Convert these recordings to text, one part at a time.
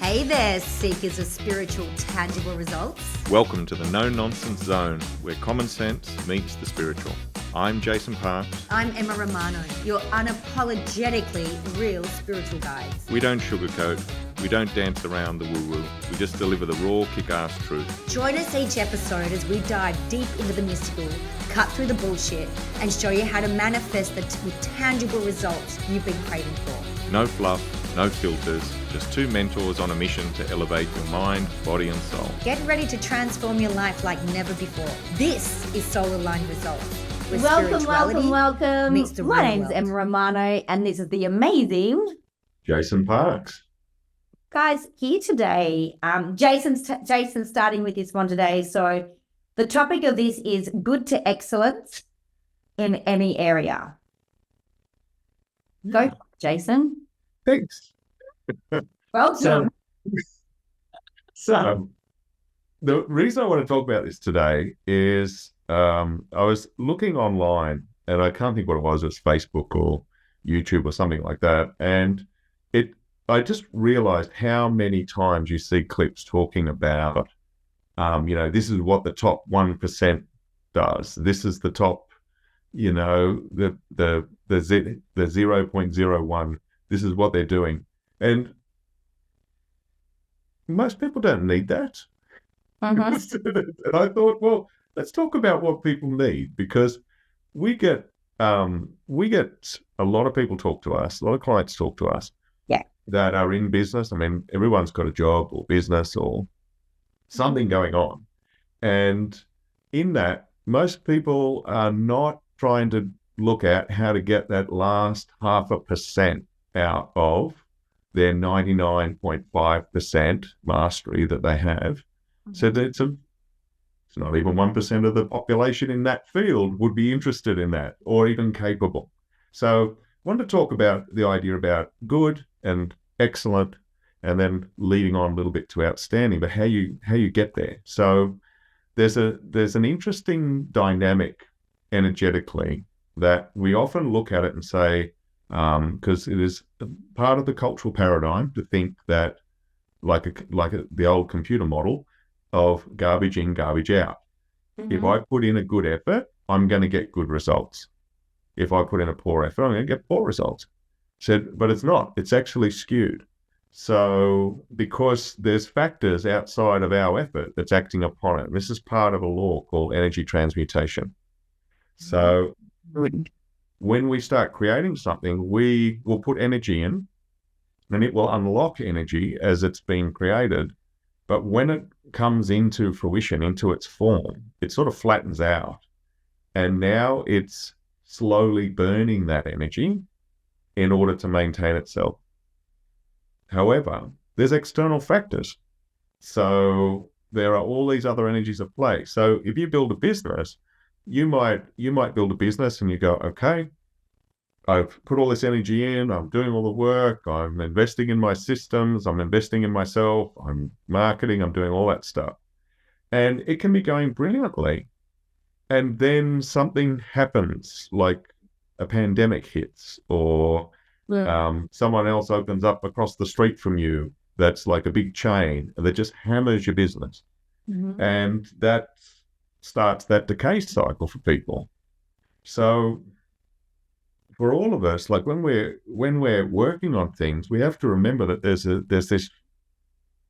Hey there, seekers of spiritual, tangible results. Welcome to the No Nonsense Zone, where common sense meets the spiritual. I'm Jason Parks. I'm Emma Romano, your unapologetically real spiritual guides. We don't sugarcoat, we don't dance around the woo-woo, we just deliver the raw, kick-ass truth. Join us each episode as we dive deep into the mystical, cut through the bullshit, and show you how to manifest the tangible results you've been craving for. No fluff, no filters, just two mentors on a mission to elevate your mind, body and soul. Get ready to transform your life like never before. This is Soul Aligned Results. Welcome. Meets the My name's world. Emma Romano, and this is the amazing Jason Parks. guys here today. Jason's starting with this one today. So the topic of this is good to excellence in any area. Go, for it, Jason. Thanks. Welcome. So, the reason I want to talk about this today is I was looking online, and I can't think what it was Facebook or YouTube or something like that, and I just realized how many times you see clips talking about, this is what the top 1% does. This is the top, the 0.01. This is what they're doing. And most people don't need that. Mhm. And I thought, well, let's talk about what people need, because we get a lot of people talk to us, a lot of clients talk to us, Yeah. that are in business. I mean, everyone's got a job or business or something going on, and in that, most people are not trying to look at how to get that last 0.5% out of their 99.5% mastery that they have. So that it's not even 1% of the population in that field would be interested in that or even capable. So I want to talk about the idea about good and excellent, and then leading on a little bit to outstanding, but how you get there. So there's an interesting dynamic energetically that we often look at it and say, because it is part of the cultural paradigm to think that the old computer model of garbage in, garbage out. If I put in a good effort, I'm going to get good results. If I put in a poor effort, I'm going to get poor results. But it's not. It's actually skewed. So because there's factors outside of our effort that's acting upon it. This is part of a law called energy transmutation. So when we start creating something, we will put energy in, and it will unlock energy as it's being created. But when it comes into fruition, into its form, it sort of flattens out. And now it's slowly burning that energy in order to maintain itself. However, there's external factors. So there are all these other energies at play. So if you build a business, you might build a business and you go, okay, I've put all this energy in, I'm doing all the work, I'm investing in my systems, I'm investing in myself, I'm marketing, I'm doing all that stuff. And it can be going brilliantly. And then something happens, like a pandemic hits, or someone else opens up across the street from you that's like a big chain that just hammers your business. And that starts that decay cycle for people. So for all of us, like when we're working on things, we have to remember that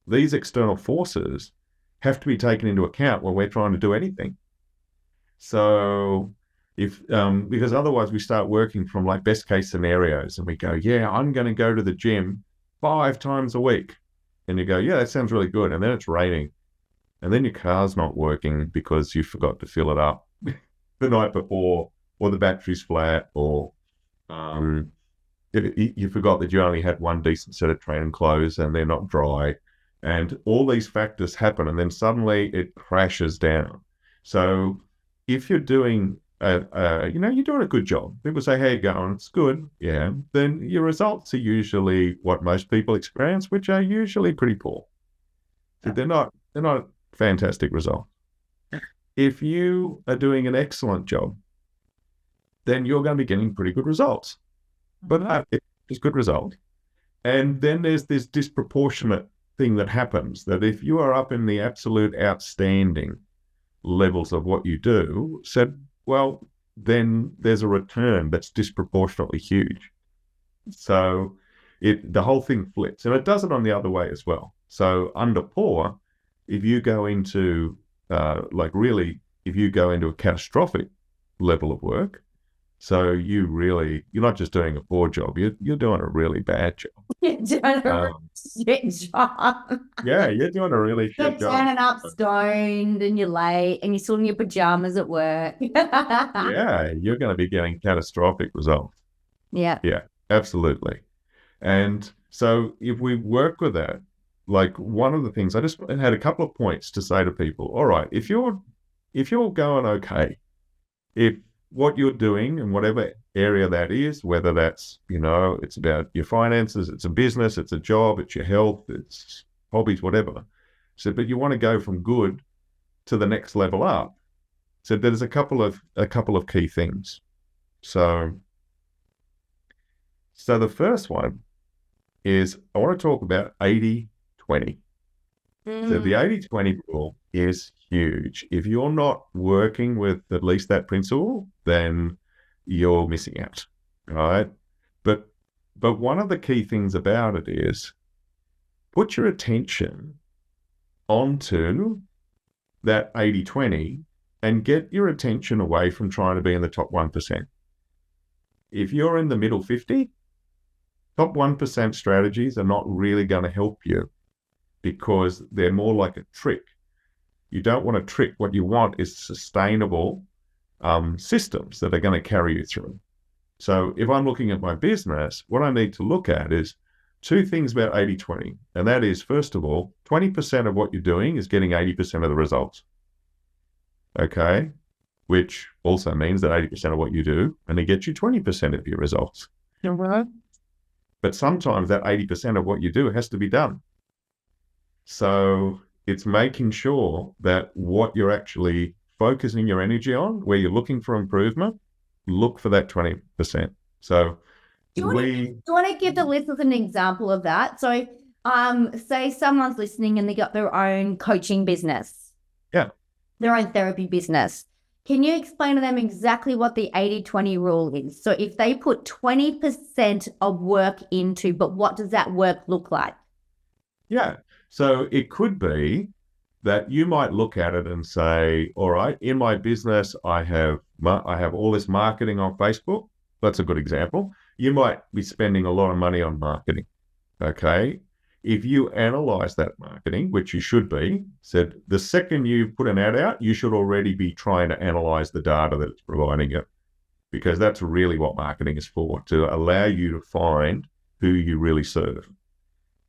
these external forces have to be taken into account when we're trying to do anything. So because otherwise we start working from like best case scenarios, and we go, yeah, I'm going to go to the gym 5 times a week. And you go, yeah, that sounds really good. And then it's raining. And then your car's not working because you forgot to fill it up the night before, or the battery's flat, or you forgot that you only had one decent set of training clothes and they're not dry. And all these factors happen, and then suddenly it crashes down. So if you're doing you're doing a good job, people say, hey, going, it's good, yeah, then your results are usually what most people experience, which are usually pretty poor. So they're not fantastic results. If you are doing an excellent job, then you're going to be getting pretty good results. But it's good result. And then there's this disproportionate thing that happens, that if you are up in the absolute outstanding levels of what you do, said, well, then there's a return that's disproportionately huge. So the whole thing flips, and it does it on the other way as well. So under poor, if you go into if you go into a catastrophic level of work, so you're not just doing a poor job, you're doing a really bad job. You're doing a shit job. Yeah, you're doing a really You're shit job. turning up stoned and you're late and you're still in your pajamas at work. Yeah, you're going to be getting catastrophic results. Yeah. Yeah, absolutely. And so if we work with that, like one of the things, I just had a couple of points to say to people. All right, if you're going okay, if what you're doing in whatever area that is, whether that's, it's about your finances, it's a business, it's a job, it's your health, it's hobbies, whatever. So, but you want to go from good to the next level up. So there's a couple of key things. So the first one is I want to talk about 80-20. So the 80-20 rule is huge. If you're not working with at least that principle, then you're missing out, right? But one of the key things about it is put your attention onto that 80-20 and get your attention away from trying to be in the top 1%. If you're in the middle 50, top 1% strategies are not really going to help you because they're more like a trick. You don't want a trick. What you want is sustainable systems that are going to carry you through. So if I'm looking at my business, what I need to look at is two things about 80-20. And that is, first of all, 20% of what you're doing is getting 80% of the results. Okay? Which also means that 80% of what you do only gets you 20% of your results. But sometimes that 80% of what you do has to be done. So it's making sure that what you're actually focusing your energy on, where you're looking for improvement, look for that 20%. So do you want to give the listeners an example of that? So say someone's listening and they got their own coaching business. Yeah. Their own therapy business. Can you explain to them exactly what the 80-20 rule is? So if they put 20% of work into, but what does that work look like? Yeah. So it could be that you might look at it and say, all right, in my business, I have all this marketing on Facebook. That's a good example. You might be spending a lot of money on marketing. Okay. If you analyze that marketing, which you should be, said the second you put an ad out, you should already be trying to analyze the data that it's providing you, because that's really what marketing is for, to allow you to find who you really serve.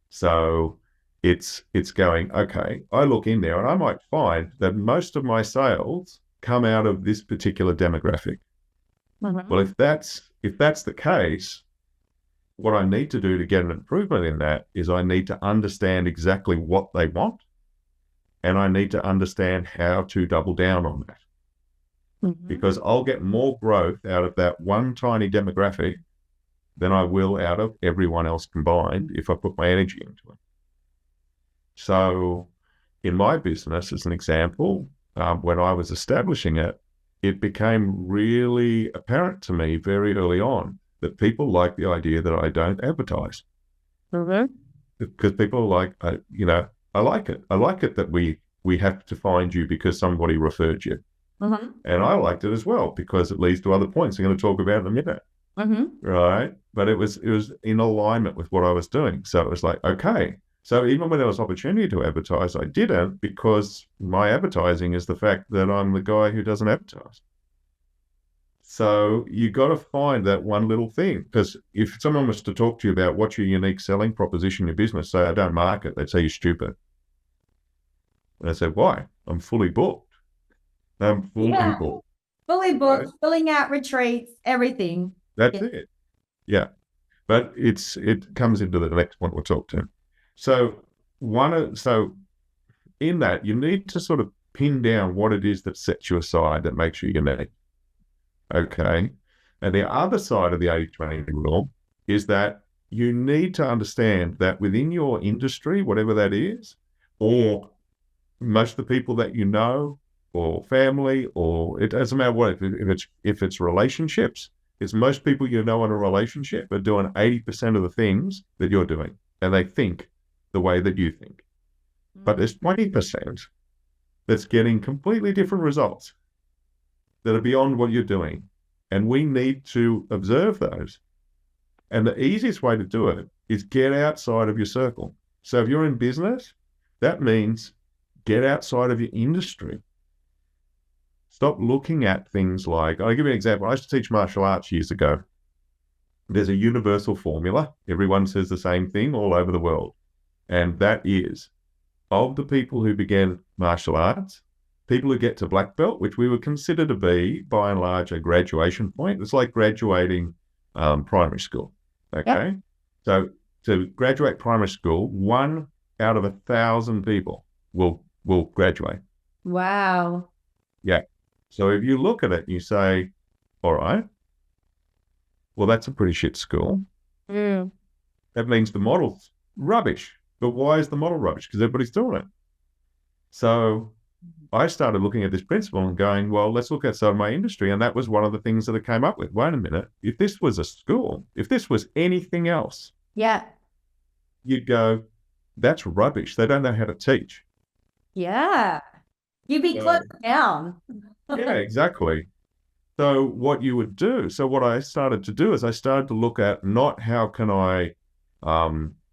So it's going, okay, I look in there and I might find that most of my sales come out of this particular demographic. Mm-hmm. Well, if that's the case, what I need to do to get an improvement in that is I need to understand exactly what they want, and I need to understand how to double down on that. Mm-hmm. Because I'll get more growth out of that one tiny demographic than I will out of everyone else combined if I put my energy into it. So in my business, as an example, when I was establishing it, it became really apparent to me very early on that people like the idea that I don't advertise. Mm-hmm. Because people are like, I like it. I like it that we have to find you because somebody referred you. Mm-hmm. And I liked it as well because it leads to other points I'm going to talk about in a minute. Mm-hmm. Right? But it was in alignment with what I was doing. So it was like, okay. So even when there was opportunity to advertise, I didn't, because my advertising is the fact that I'm the guy who doesn't advertise. So you got to find that one little thing, because if someone was to talk to you about what's your unique selling proposition in your business, say, I don't market, they'd say you're stupid. And I said, why? I'm fully booked. I'm fully booked. Fully booked, right? Filling out retreats, everything. That's it. Yeah. But it comes into the next point we'll talk to. So in that, you need to sort of pin down what it is that sets you aside, that makes you unique. Okay. And the other side of the 80-20 rule is that you need to understand that within your industry, whatever that is, or most of the people that you know, or family, or it doesn't matter what, if it's relationships, it's most people you know in a relationship are doing 80% of the things that you're doing, and they think the way that you think. But there's 20% that's getting completely different results that are beyond what you're doing. And we need to observe those. And the easiest way to do it is get outside of your circle. So if you're in business, that means get outside of your industry. Stop looking at things like, I'll give you an example. I used to teach martial arts years ago. There's a universal formula. Everyone says the same thing all over the world. And that is, of the people who began martial arts, people who get to black belt, which we would consider to be, by and large, a graduation point. It's like graduating primary school, okay? Yep. So to graduate primary school, 1 out of 1,000 people will graduate. Wow. Yeah. So if you look at it, you say, all right, well, that's a pretty shit school. Mm. That means the model's rubbish. But why is the model rubbish? Because everybody's doing it. So I started looking at this principle and going, well, let's look outside my industry. And that was one of the things that I came up with. Wait a minute. If this was a school, if this was anything else, yeah, you'd go, that's rubbish. They don't know how to teach. Yeah. You'd be closed down. Yeah, exactly. So what you would do, so what I started to do is I started to look at not how can I,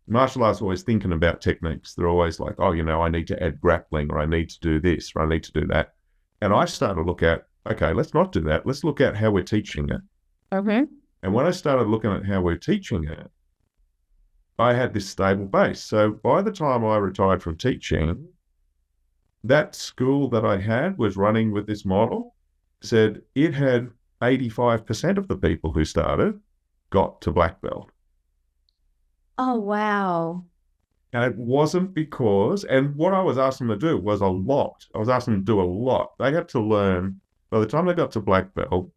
martial arts are always thinking about techniques. They're always like, oh, I need to add grappling, or I need to do this, or I need to do that. And I started to look at, okay, let's not do that. Let's look at how we're teaching it. Okay. And when I started looking at how we're teaching it, I had this stable base. So by the time I retired from teaching, that school that I had was running with this model, said it had 85% of the people who started got to black belt. Oh, wow. And it wasn't because, and what I was asking them to do was a lot. I was asking them to do a lot. They had to learn, by the time they got to black belt,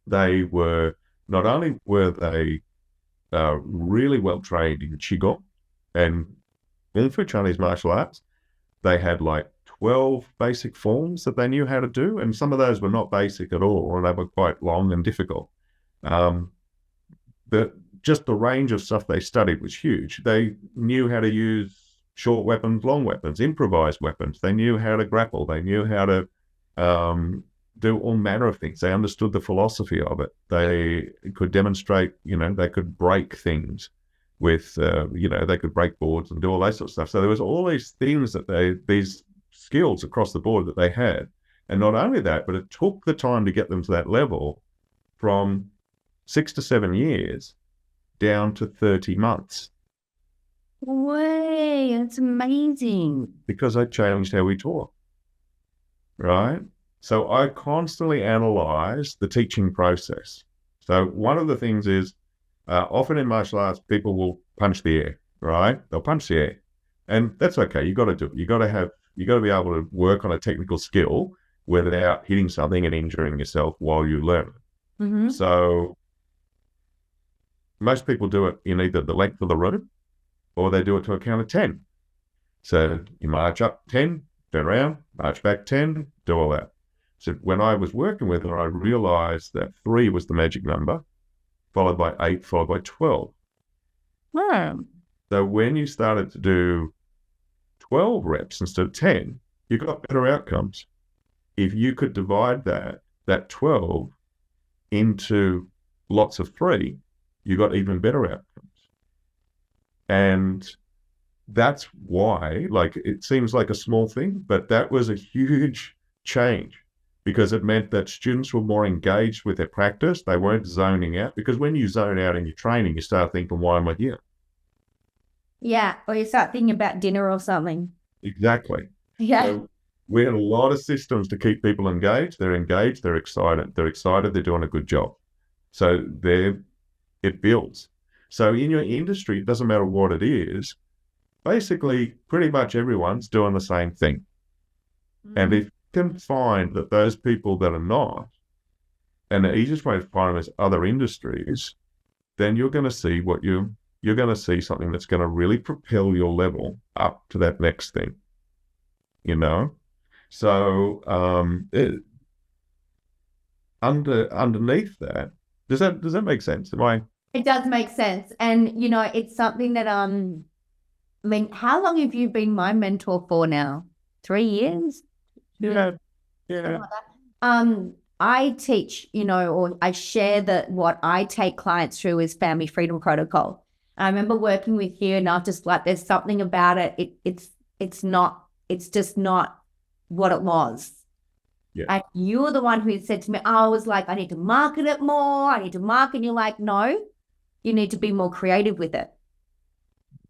they were, not only were they really well trained in Qigong and Kung Fu, Chinese martial arts, they had like 12 basic forms that they knew how to do, and some of those were not basic at all, or they were quite long and difficult. But just the range of stuff they studied was huge. They knew how to use short weapons, long weapons, improvised weapons. They knew how to grapple. They knew how to do all manner of things. They understood the philosophy of it. They could demonstrate, they could break things with, they could break boards and do all that sort of stuff. So there was all these things that these skills across the board that they had. And not only that, but it took the time to get them to that level from 6 to 7 years down to 30 months. Way, that's amazing. Because I changed how we taught, right? So I constantly analyze the teaching process. So one of the things is, often in martial arts, people will punch the air, right? They'll punch the air. And that's okay. You got to do it. You got to be able to work on a technical skill without hitting something and injuring yourself while you learn it. Mm-hmm. So most people do it in either the length of the room or they do it to a count of 10. So you march up 10, turn around, march back 10, do all that. So when I was working with her, I realized that 3 was the magic number, followed by 8, followed by 12. Wow. So when you started to do 12 reps instead of 10, you got better outcomes. If you could divide that 12 into lots of 3, you got even better outcomes. And that's why, it seems like a small thing, but that was a huge change because it meant that students were more engaged with their practice. They weren't zoning out, because when you zone out in your training, you start thinking, why am I here? Yeah, or you start thinking about dinner or something. Exactly. Yeah. So we had a lot of systems to keep people engaged. They're engaged, they're excited, they're doing a good job. So it builds. So in your industry, it doesn't matter what it is, basically pretty much everyone's doing the same thing. Mm-hmm. And if you can find that those people that are not, and the easiest way to find them is other industries, then you're going to see what you you're going to see something that's going to really propel your level up to that next thing, So underneath that, does that make sense? It does make sense. And, it's something that, how long have you been my mentor for now? 3 years? Yeah. I teach, or I share what I take clients through is Family Freedom Protocol. I remember working with you, and I was just like, there's something about it. It's just not what it was. Yeah. And you were the one who said to me, I was like, I need to market it more. I need to market. And you're like, no, you need to be more creative with it.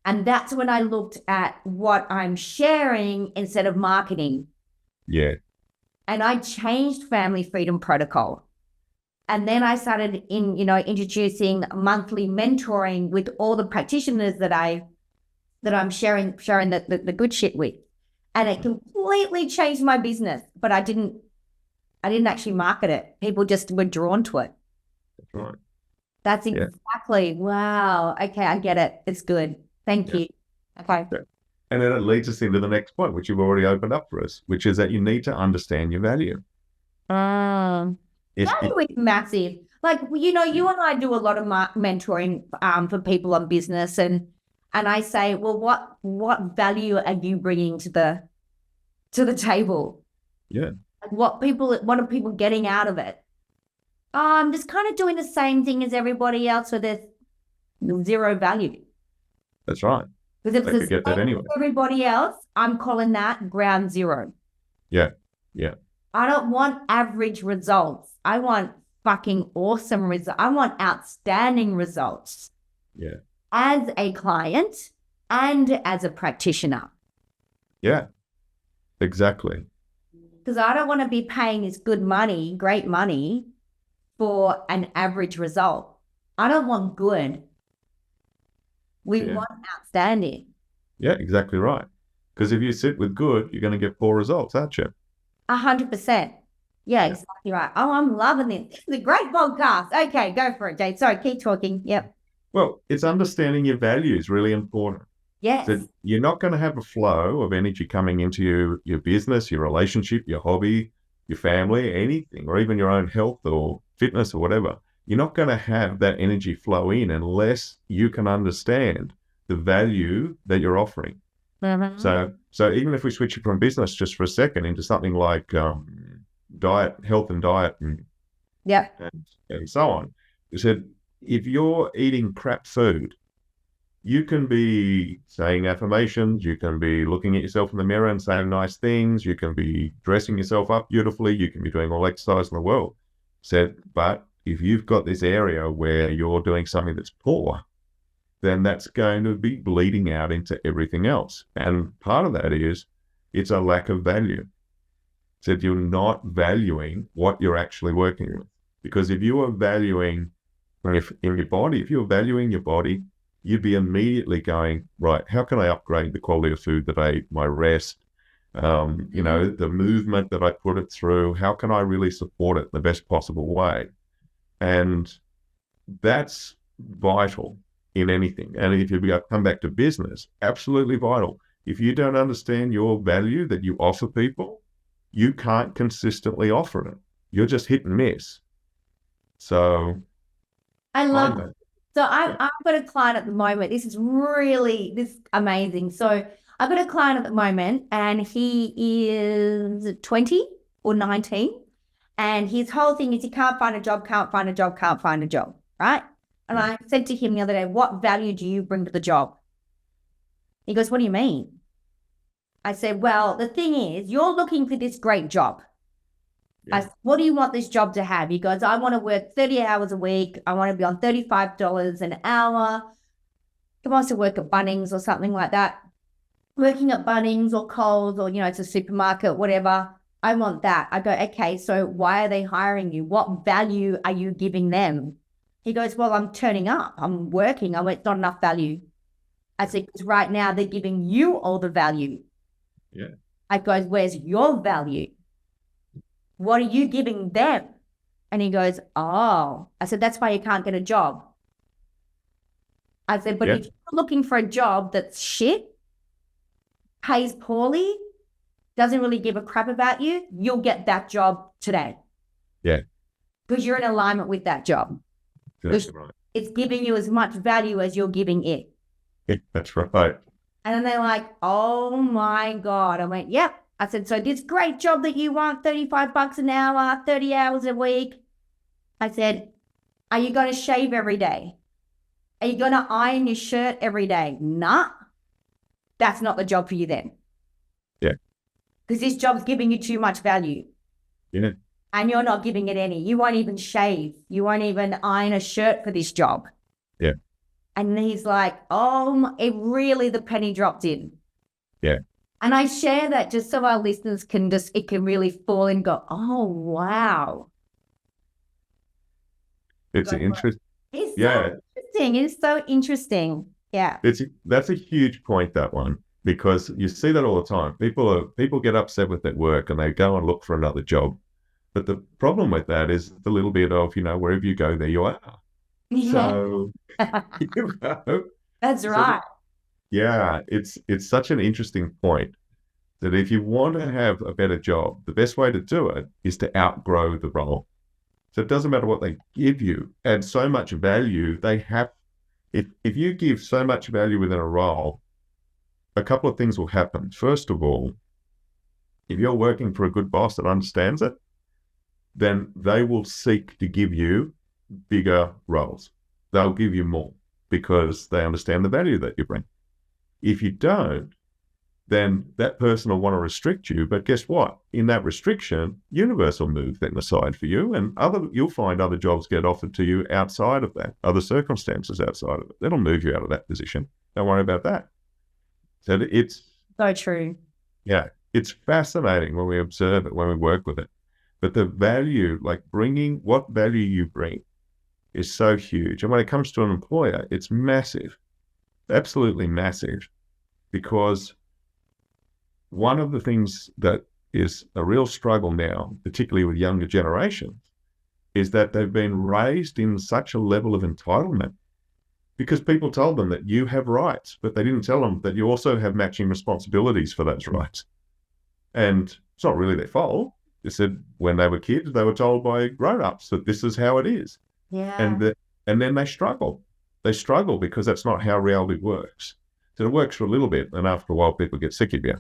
And that's when I looked at what I'm sharing instead of marketing. Yeah. And I changed Family Freedom Protocol. And then I started introducing monthly mentoring with all the practitioners that I'm sharing the good shit with. And it completely changed my business, but I didn't actually market it. People just were drawn to it. That's right. That's exactly, wow. Okay, I get it. It's good. Thank you. Okay. Yeah. And then it leads us into the next point, which you've already opened up for us, which is that you need to understand your value. Value is massive. Like, you and I do a lot of mentoring for people on business, and I say, well, what value are you bringing to the table? Yeah. What are people getting out of it? I'm just kind of doing the same thing as everybody else, so there's zero value. That's right. Because if it's the same as everybody else, I'm calling that ground zero. Yeah. Yeah. I don't want average results. I want fucking awesome results. I want outstanding results. Yeah. As a client and as a practitioner. Yeah. Exactly. Because I don't want to be paying this great money for an average result. I don't want good. We want outstanding. Yeah, exactly right. Because if you sit with good, you're going to get poor results, aren't you? 100%. Yeah, exactly right. Oh, I'm loving this. This is a great podcast. Okay, go for it, Jade. Sorry, keep talking. Yep. Well, it's understanding your values really important. Yes. So you're not going to have a flow of energy coming into your business, your relationship, your hobby, your family, anything, or even your own health or fitness or whatever. You're not going to have that energy flow in unless you can understand the value that you're offering. Mm-hmm. So even if we switch it from business just for a second into something like health and diet and so on, you said, if you're eating crap food, you can be saying affirmations, you can be looking at yourself in the mirror and saying nice things, you can be dressing yourself up beautifully, you can be doing all exercise in the world. But if you've got this area where you're doing something that's poor, then that's going to be bleeding out into everything else. And part of that is it's a lack of value. So if you're not valuing what you're actually working with, because if you are valuing if you're valuing your body, you'd be immediately going, right, how can I upgrade the quality of food that I eat, my rest, the movement that I put it through, how can I really support it in the best possible way? And that's vital in anything. And if you come back to business, absolutely vital. If you don't understand your value that you offer people, you can't consistently offer it. You're just hit and miss. So I love it. So I've got a client at the moment. This is amazing. So I've got a client at the moment, and he is 20 or 19. And his whole thing is he can't find a job, right? And I said to him the other day, what value do you bring to the job? He goes, what do you mean? I said, well, the thing is, you're looking for this great job. I said, what do you want this job to have? He goes, I want to work 30 hours a week. I want to be on $35 an hour. He wants to work at Bunnings or something like that. Working at Bunnings or Coles or, it's a supermarket, whatever. I want that. I go, okay, so why are they hiring you? What value are you giving them? He goes, well, I'm turning up. I'm working. I went, not enough value. I said, because right now they're giving you all the value. Yeah. I goes, where's your value? What are you giving them? And he goes, oh. I said, that's why you can't get a job. I said, but Yeah. if you're looking for a job that's shit, pays poorly, doesn't really give a crap about you, you'll get that job today. Yeah. Because you're in alignment with that job. That's right. It's giving you as much value as you're giving it. Yeah, that's right. And then they're like, oh my God. I went, yep. I said, so this great job that you want, $35 an hour, 30 hours a week. I said, are you going to shave every day? Are you going to iron your shirt every day? Nah. That's not the job for you then. Yeah. Because this job's giving you too much value. Yeah. And you're not giving it any. You won't even shave. You won't even iron a shirt for this job. Yeah. And he's like, oh, it really, the penny dropped in. Yeah. And I share that just so our listeners can it can really fall and go, oh, wow. It's interesting. It's Yeah. so interesting. It's so interesting. Yeah. That's a huge point, that one, because you see that all the time. People get upset with their work and they go and look for another job. But the problem with that is the little bit of, wherever you go, there you are. Yeah. So, That's right. Yeah, it's such an interesting point that if you want to have a better job, the best way to do it is to outgrow the role. So it doesn't matter what they give you, add so much value, if you give so much value within a role, a couple of things will happen. First of all, if you're working for a good boss that understands it, then they will seek to give you bigger roles. They'll give you more because they understand the value that you bring. If you don't, then that person will want to restrict you. But guess what? In that restriction, universe will move then aside for you, and you'll find other jobs get offered to you outside of that, other circumstances outside of it. That'll move you out of that position. Don't worry about that. So it's so true. Yeah, it's fascinating when we observe it, when we work with it. But the value, like bringing what value you bring, is so huge. And when it comes to an employer, it's massive, absolutely massive, because one of the things that is a real struggle now, particularly with younger generations, is that they've been raised in such a level of entitlement because people told them that you have rights, but they didn't tell them that you also have matching responsibilities for those rights. And it's not really their fault. They said when they were kids, they were told by grown-ups that this is how it is. Yeah. And then they struggle. They struggle because that's not how reality works. So it works for a little bit, and after a while, people get sick of you.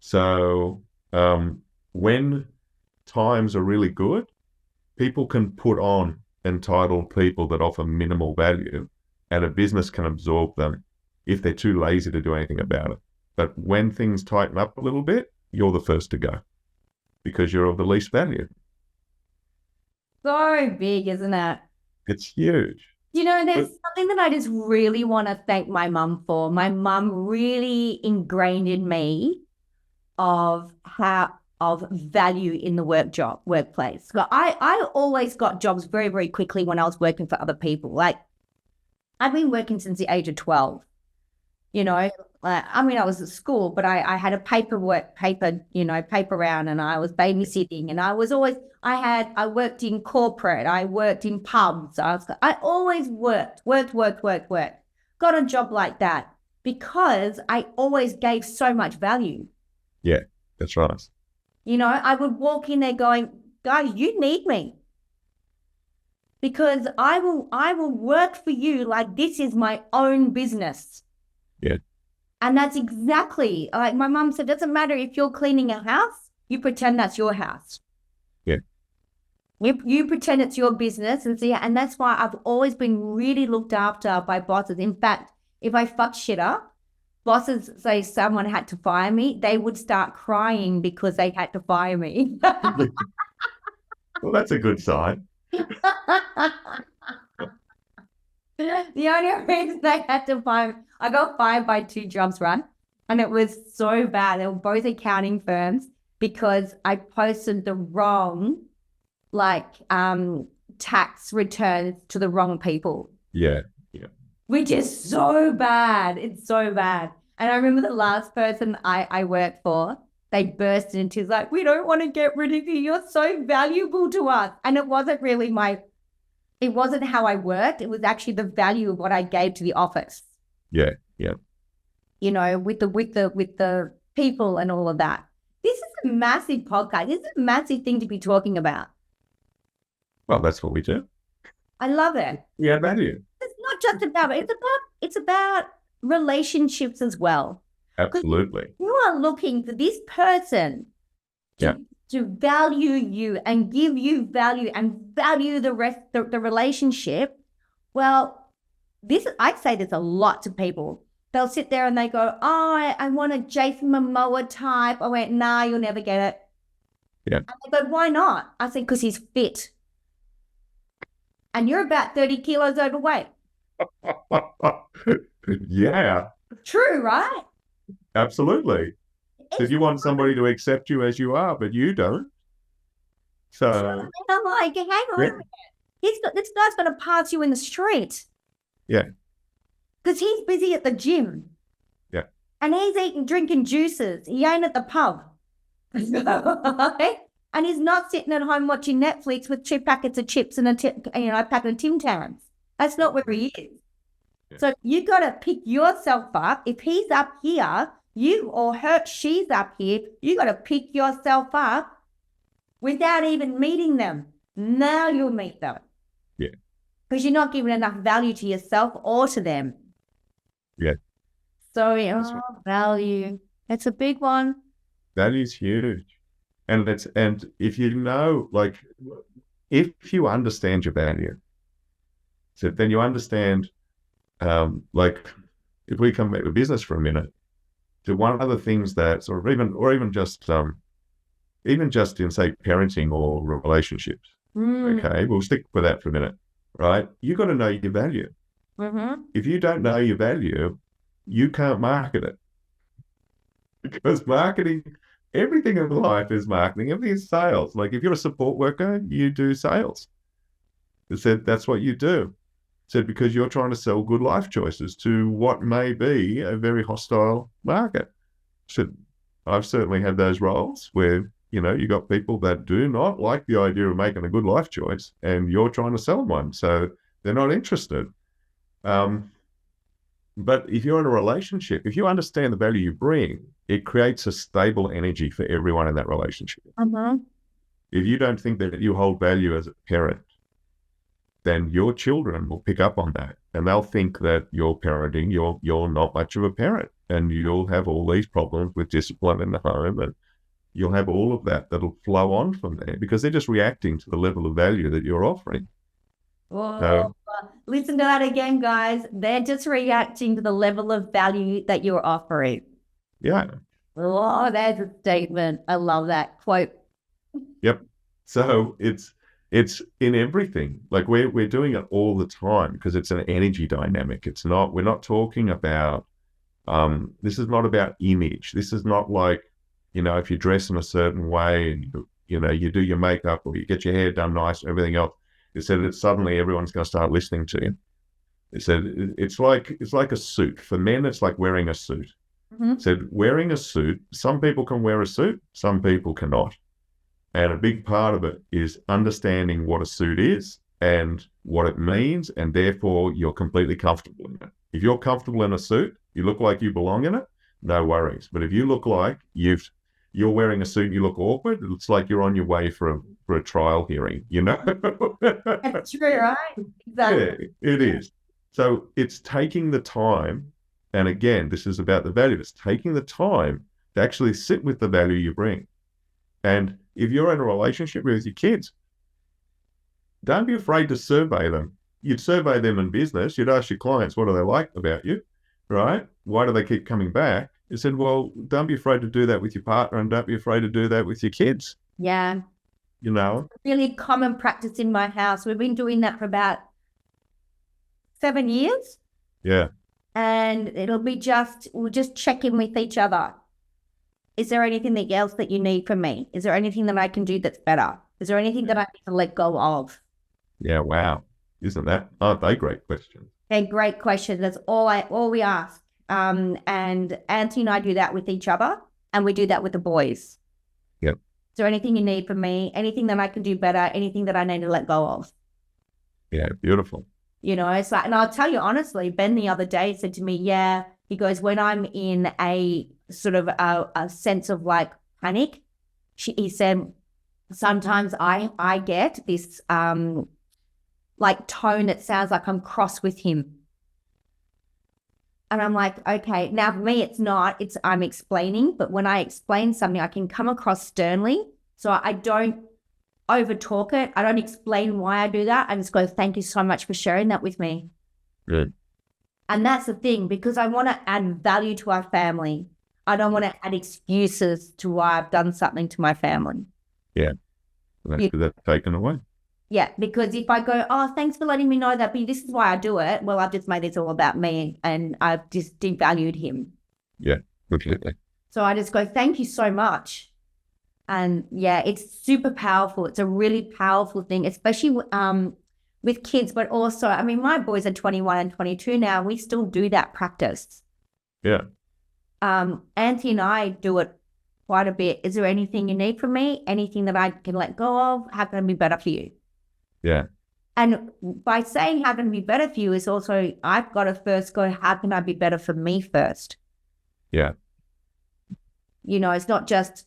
So when times are really good, people can put on entitled people that offer minimal value, and a business can absorb them if they're too lazy to do anything about it. But when things tighten up a little bit, you're the first to go because you're of the least value. So big, isn't it? It's huge. There's something that I just really want to thank my mum for. My mum really ingrained in me of value in the workplace. So I always got jobs very, very quickly when I was working for other people. Like I've been working since the age of 12. I was at school, but I had a paper round, and I was babysitting, and I worked in corporate, I worked in pubs. I always worked. Got a job like that because I always gave so much value. Yeah, that's right. I would walk in there going, guys, you need me. Because I will work for you like this is my own business. Yeah. And that's exactly like my mum said, doesn't matter if you're cleaning a house, you pretend that's your house. Yeah. You pretend it's your business and that's why I've always been really looked after by bosses. In fact, if I fuck shit up, bosses say someone had to fire me, they would start crying because they had to fire me. Well, that's a good sign. The only reason they had to fire me, I got fired by 2 jobs, right? And it was so bad. They were both accounting firms because I posted the wrong, tax returns to the wrong people. Yeah. Which is so bad. It's so bad. And I remember the last person I worked for, they burst into like, we don't want to get rid of you. You're so valuable to us. And it wasn't really It wasn't how I worked. It was actually the value of what I gave to the office. Yeah. You know, with the people and all of that. This is a massive podcast. This is a massive thing to be talking about. Well, that's what we do. I love it. Yeah, value. It's not just about it. It's about relationships as well. Absolutely. You are looking for this person to value you and give you value and value the relationship. Well, I'd say there's a lot to people. They'll sit there and they go, oh, I want a Jason Momoa type. I went, nah, you'll never get it. Yeah. And they go, why not? I said, because he's fit. And you're about 30 kilos overweight. Yeah. True, right? Absolutely. Because you want somebody to accept you as you are, but you don't. So I'm like, hang on a minute. This guy's going to pass you in the street. Yeah. Because he's busy at the gym. Yeah. And he's drinking juices. He ain't at the pub. And he's not sitting at home watching Netflix with 2 packets of chips and a packet of Tim Tams. That's not where he is. Yeah. So you got to pick yourself up. If he's up here, she's up here, you got to pick yourself up without even meeting them. Now you'll meet them. Yeah. Because you're not giving enough value to yourself or to them. Yeah. So, value. It's a big one. That is huge. And if you know, like, if you understand your value, so then you understand, like, if we come back to business for a minute, to one of the things that sort of even just in, say, parenting or relationships. Okay, we'll stick with that for a minute, right? You got to know your value. Mm-hmm. If you don't know your value, you can't market it. Because marketing, everything in life is marketing. Everything is sales. Like if you're a support worker, you do sales. It said that's what you do. It said because you're trying to sell good life choices to what may be a very hostile market. So I've certainly had those roles where, you got people that do not like the idea of making a good life choice and you're trying to sell them one. So they're not interested. But if you're in a relationship, if you understand the value you bring, it creates a stable energy for everyone in that relationship. Mm-hmm. If you don't think that you hold value as a parent, then your children will pick up on that and they'll think that you're parenting, you're not much of a parent, and you'll have all these problems with discipline in the home, and you'll have all of that'll flow on from there because they're just reacting to the level of value that you're offering. Whoa. Listen to that again, guys. They're just reacting to the level of value that you're offering. Yeah. Oh, there's a statement. I love that quote. Yep. So it's in everything. Like we're doing it all the time because it's an energy dynamic. We're not talking about, this is not about image. This is not like, if you dress in a certain way and, you do your makeup or you get your hair done nice, everything else. It said that suddenly everyone's going to start listening to you. It said it's like a suit. For men, it's like wearing a suit. Mm-hmm. It said wearing a suit, some people can wear a suit, some people cannot. And a big part of it is understanding what a suit is and what it means, and therefore you're completely comfortable in it. If you're comfortable in a suit, you look like you belong in it, no worries. But if you look like you're wearing a suit and you look awkward, it's like you're on your way for a trial hearing, That's true, right? Exactly. Yeah, it is. So it's taking the time, and again, this is about the value. It's taking the time to actually sit with the value you bring. And if you're in a relationship with your kids, don't be afraid to survey them. You'd survey them in business. You'd ask your clients, what do they like about you, right? Why do they keep coming back? You said, well, don't be afraid to do that with your partner and don't be afraid to do that with your kids. Yeah. Really common practice in my house. We've been doing that for about 7 years. Yeah. And we'll just check in with each other. Is there anything else that you need from me? Is there anything that I can do that's better? Is there anything that I need to let go of? Yeah, wow. Aren't they great questions? They're great questions. That's all we ask. And Anthony and I do that with each other, and we do that with the boys. Yep. Is there anything you need from me? Anything that I can do better? Anything that I need to let go of? Yeah, beautiful. It's like, and I'll tell you honestly, Ben the other day said to me, yeah, he goes, when I'm in a sort of a sense of like panic, he said, sometimes I get this like tone that sounds like I'm cross with him. And I'm like, okay, now for me, I'm explaining, but when I explain something, I can come across sternly. So I don't over talk it. I don't explain why I do that. I just go, thank you so much for sharing that with me. Good. And that's the thing, because I want to add value to our family. I don't want to add excuses to why I've done something to my family. Yeah. That's taken away. Yeah, because if I go, oh, thanks for letting me know that, but this is why I do it. Well, I've just made this all about me and I've just devalued him. Yeah, completely. So I just go, thank you so much. And yeah, it's super powerful. It's a really powerful thing, especially with kids, but also, I mean, my boys are 21 and 22 now. We still do that practice. Yeah. Auntie and I do it quite a bit. Is there anything you need from me? Anything that I can let go of? How can I be better for you? Yeah. And by saying how can I be better for you is also, I've got to first go, how can I be better for me first? Yeah. It's not just,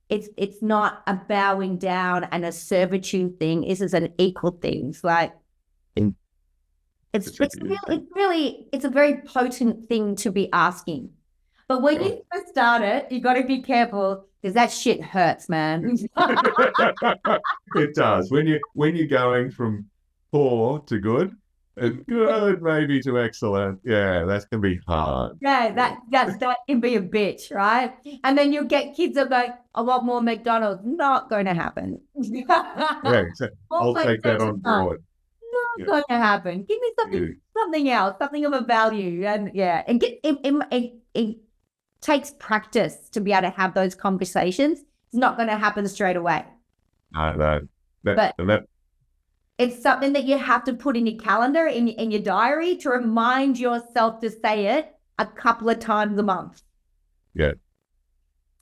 it's not a bowing down and a servitude thing. This is an equal thing. It's like, it's a very potent thing to be asking. But when you first start it, you got to be careful because that shit hurts, man. It does. When you're going from poor to good, and good maybe to excellent, yeah, that can be hard. Yeah, that can be a bitch, right? And then you'll get kids that go, I want more McDonald's. Not going to happen. Yeah, I'll take that on board. Not going to happen. Give me something else, something of a value, and it takes practice to be able to have those conversations. It's not going to happen straight away. No. It's something that you have to put in your calendar, in your diary, to remind yourself to say it a couple of times a month. Yeah.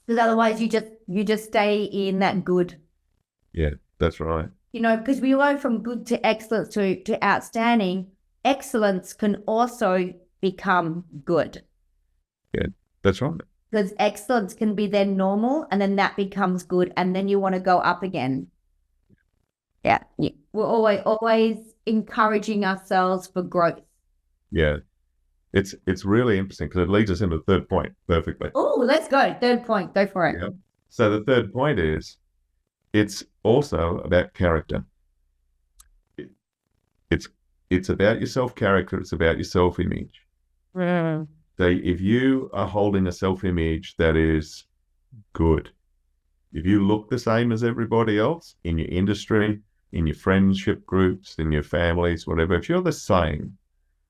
Because otherwise you just stay in that good. Yeah, that's right. Because we go from good to excellence to outstanding. Excellence can also become good. Yeah, that's right. Because excellence can be then normal, and then that becomes good, and then you want to go up again. Yeah. We're always encouraging ourselves for growth. Yeah. It's really interesting because it leads us into the third point perfectly. Oh, let's go. Third point. Go for it. Yeah. So the third point is, it's also about character. It's about your self-character. It's about your self-image. So if you are holding a self-image that is good, if you look the same as everybody else in your industry, in your friendship groups, in your families, whatever, if you're the same,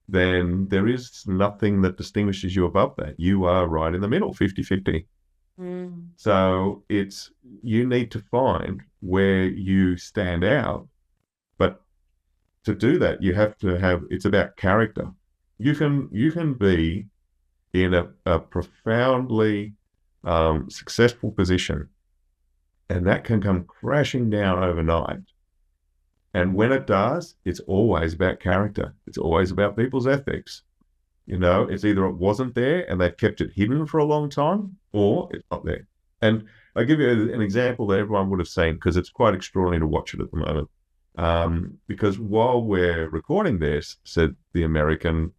then there is nothing that distinguishes you above that. You are right in the middle, 50-50. So you need to find where you stand out. But to do that, you have to it's about character. You can be in a profoundly successful position, and that can come crashing down overnight. And when it does, it's always about character. It's always about people's ethics. It's either it wasn't there and they've kept it hidden for a long time, or it's not there. And I'll give you an example that everyone would have seen, because it's quite extraordinary to watch it at the moment. Because while we're recording this, said the American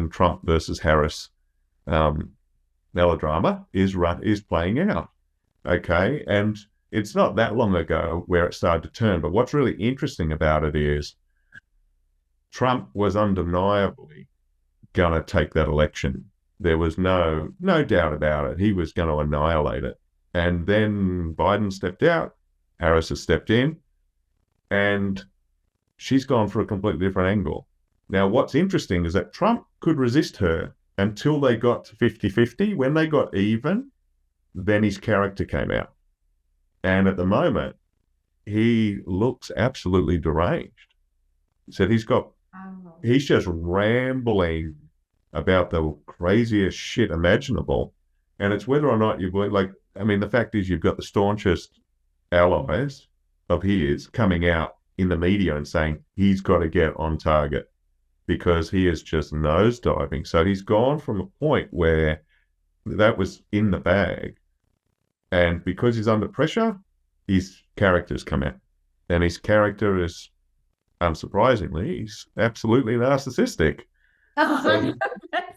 Trump versus Harris melodrama is playing out. Okay, and it's not that long ago where it started to turn. But what's really interesting about it is Trump was undeniably going to take that election. There was no doubt about it. He was going to annihilate it. And then Biden stepped out. Harris has stepped in. And she's gone for a completely different angle. Now, what's interesting is that Trump could resist her until they got to 50-50. When they got even, then his character came out. And at the moment, he looks absolutely deranged. So he's just rambling about the craziest shit imaginable. And it's whether or not you believe, the fact is you've got the staunchest allies of his coming out in the media and saying he's got to get on target because he is just nosediving. So he's gone from a point where that was in the bag, and because he's under pressure, his characters come out, and his character is, unsurprisingly, he's absolutely narcissistic.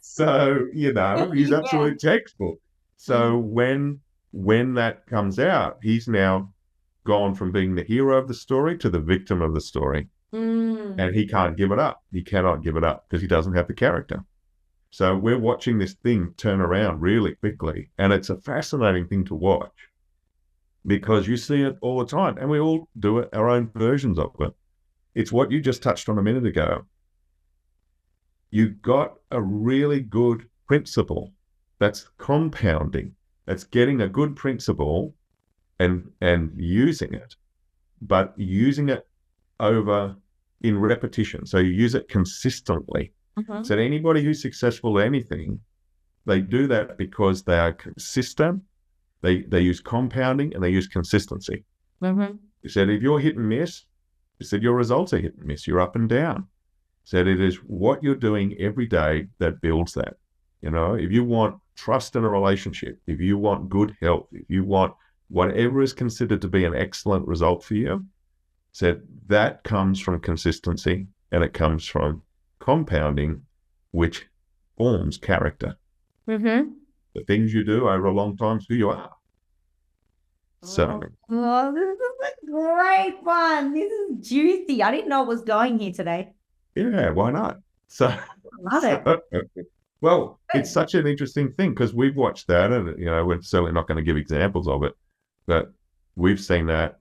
So, he's absolute textbook. So when that comes out, he's now gone from being the hero of the story to the victim of the story. And he can't give it up. He cannot give it up because he doesn't have the character. So we're watching this thing turn around really quickly. And it's a fascinating thing to watch because you see it all the time. And we all do it, our own versions of it. It's what you just touched on a minute ago. You got a really good principle that's compounding. That's getting a good principle and using it, but using it over in repetition. So you use it consistently. So that anybody who's successful at anything, they do that because they are consistent. They use compounding and they use consistency. You said if you're hit and miss, you said your results are hit and miss. You're up and down. Said it is what you're doing every day that builds that. If you want trust in a relationship, if you want good health, if you want whatever is considered to be an excellent result for you, said that comes from consistency and it comes from compounding, which forms character. The things you do over a long time is who you are. So, this is a great one. This is juicy. I didn't know it was going here today. Yeah, why not? So, I love it. Well, it's such an interesting thing because we've watched that, and we're certainly not going to give examples of it, but we've seen that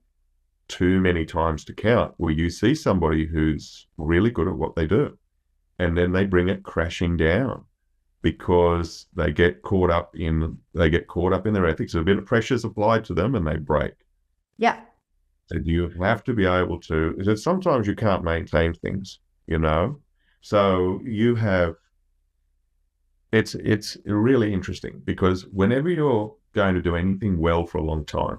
too many times to count, where you see somebody who's really good at what they do, and then they bring it crashing down because they get caught up in their ethics. A bit of pressure's applied to them, and they break. Yeah. And you have to be able to. Is that sometimes you can't maintain things, So you have. It's really interesting because whenever you're going to do anything well for a long time,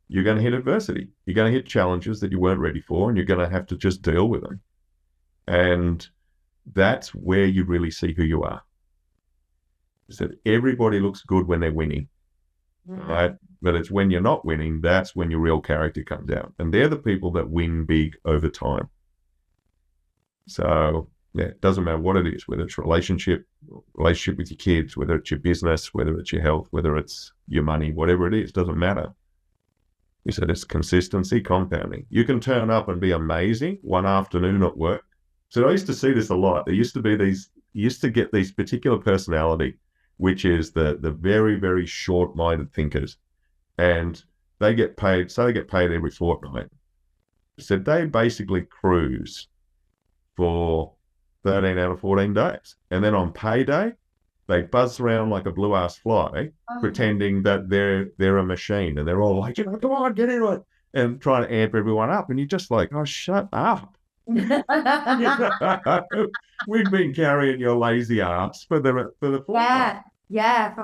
you're going to hit adversity. You're going to hit challenges that you weren't ready for, and you're going to have to just deal with them. And that's where you really see who you are. Is that everybody looks good when they're winning, right? But it's when you're not winning, that's when your real character comes out. And they're the people that win big over time. So, yeah, it doesn't matter what it is, whether it's relationship with your kids, whether it's your business, whether it's your health, whether it's your money, whatever it is, doesn't matter. You said it's consistency, compounding. You can turn up and be amazing one afternoon at work. So I used to see this a lot. There used to be get these particular personality, which is the very, very short-minded thinkers. And they get paid every fortnight. So they basically cruise for 13 out of 14 days. And then on payday, they buzz around like a blue-ass fly, pretending that they're a machine. And they're all like, come on, get into it. And trying to amp everyone up. And you're just like, oh, shut up. We've been carrying your lazy ass for the fortnight. Yeah.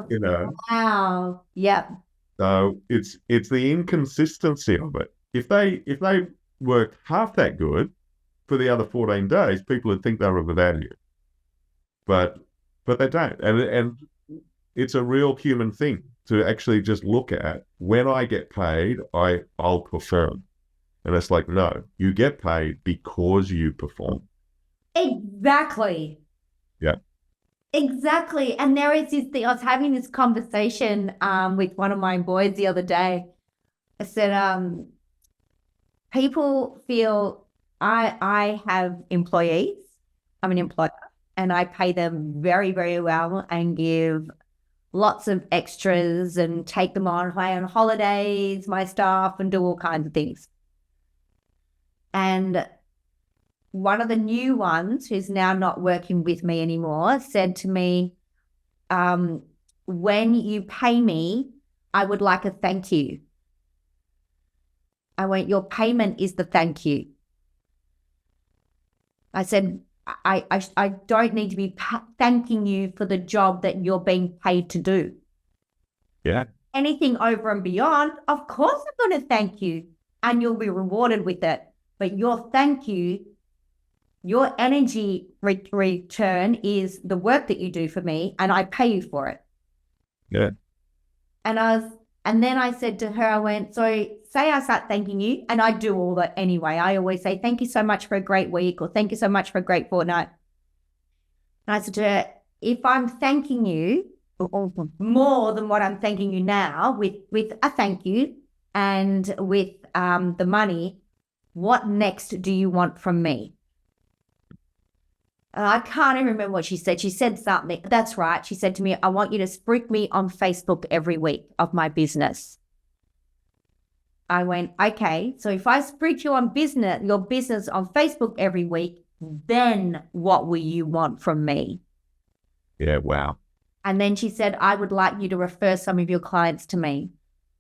Wow. Yep. So it's the inconsistency of it. If they worked half that good for the other 14 days, people would think they were of value. But they don't. And it's a real human thing to actually just look at. When I get paid, I'll perform. And it's like, no, you get paid because you perform. Exactly. Yeah. Exactly. And there is this thing, I was having this conversation with one of my boys the other day. I said, people feel I have employees. I'm an employer and I pay them very, very well and give lots of extras and take them on holidays, my staff, and do all kinds of things. And one of the new ones, who's now not working with me anymore, said to me, when you pay me, I would like a thank you. I went, your payment is the thank you. I said, I don't need to be thanking you for the job that you're being paid to do. Yeah. Anything over and beyond, of course I'm going to thank you and you'll be rewarded with it. but your thank you, your energy return is the work that you do for me, and I pay you for it. Yeah. And then I said to her, I went, so say I start thanking you, and I do all that anyway. I always say, thank you so much for a great week, or thank you so much for a great fortnight. And I said to her, if I'm thanking you more than what I'm thanking you now with a thank you and with the money, what next do you want from me? And I can't even remember what she said. She said something. That's right. She said to me, I want you to spruik me on Facebook every week of my business. I went, okay, so if I spruik you on your business on Facebook every week, then what will you want from me? Yeah, wow. And then she said, I would like you to refer some of your clients to me.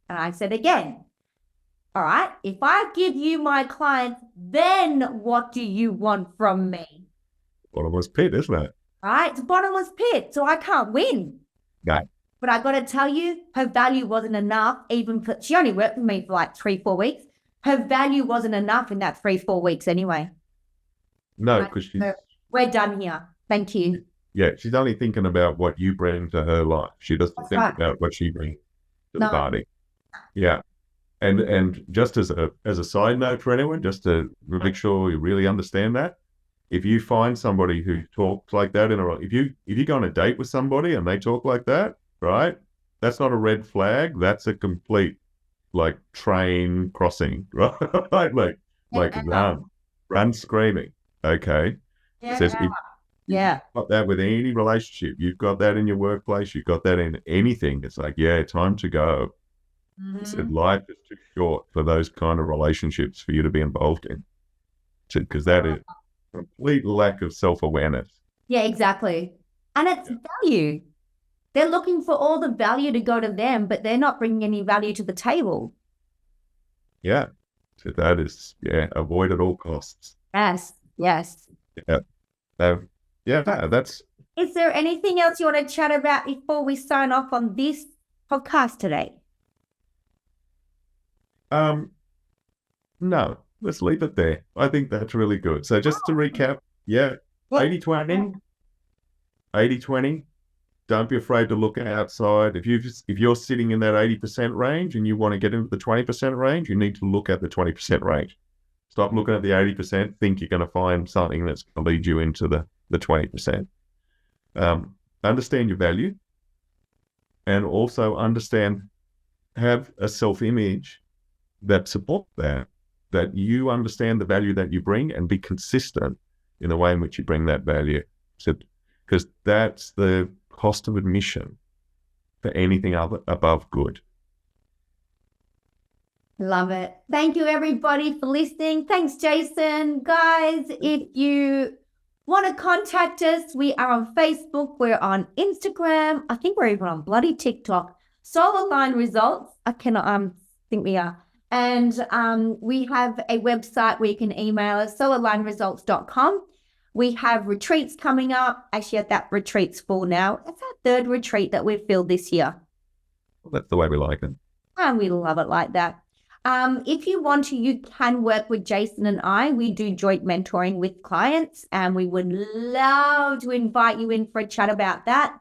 And I said again, all right, if I give you my clients, then what do you want from me? Bottomless pit, isn't it? Right? It's a bottomless pit, so I can't win. No. But I got to tell you, her value wasn't enough. She only worked with me for like 3-4 weeks. Her value wasn't enough in that 3-4 weeks anyway. No, because we're done here. Thank you. Yeah, she's only thinking about what you bring to her life. She doesn't think about what she brings to the party. Yeah. And just as a side note for anyone, just to make sure you really understand that, if you find somebody who talks like that if you go on a date with somebody and they talk like that, right? That's not a red flag. That's a complete train crossing, right? Run screaming. Okay. Yeah. Says if you've got that with any relationship, you've got that in your workplace, you've got that in anything. It's like, yeah, time to go. Mm-hmm. Said life is too short for those kind of relationships for you to be involved in. Because that is complete lack of self-awareness. Yeah, exactly. And it's value. They're looking for all the value to go to them, but they're not bringing any value to the table. Yeah. So that is, avoid at all costs. Yes. Yeah. That's... Is there anything else you want to chat about before we sign off on this podcast today? No. Let's leave it there. I think that's really good. So just to recap, 80-20. 80-20. Don't be afraid to look outside. If you're sitting in that 80% range and you want to get into the 20% range, you need to look at the 20% range. Stop looking at the 80%. Think you're going to find something that's going to lead you into the 20%. Understand your value, and also have a self-image that supports that you understand the value that you bring and be consistent in the way in which you bring that value. So, because that's the cost of admission for anything above good. Love it. Thank you, everybody, for listening. Thanks, Jason. Guys, if you want to contact us, we are on Facebook. We're on Instagram. I think we're even on bloody TikTok. Solar Line Results. I think we are. And we have a website where you can email us, solarlineresults.com. We have retreats coming up. Actually, that retreat's full now. It's our 3rd retreat that we've filled this year. Well, that's the way we like it. And we love it like that. If you want to, you can work with Jason and I. We do joint mentoring with clients, and we would love to invite you in for a chat about that.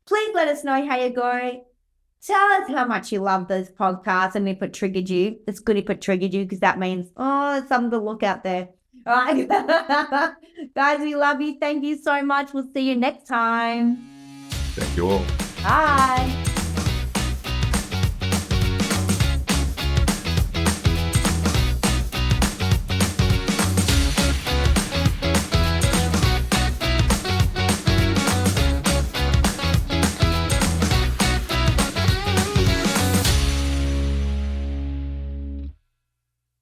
Please let us know how you go. Tell us how much you love those podcasts, and if it triggered you. It's good if it triggered you, because that means, there's something to look out there. All right. Guys, we love you. Thank you so much. We'll see you next time. Thank you all. Bye.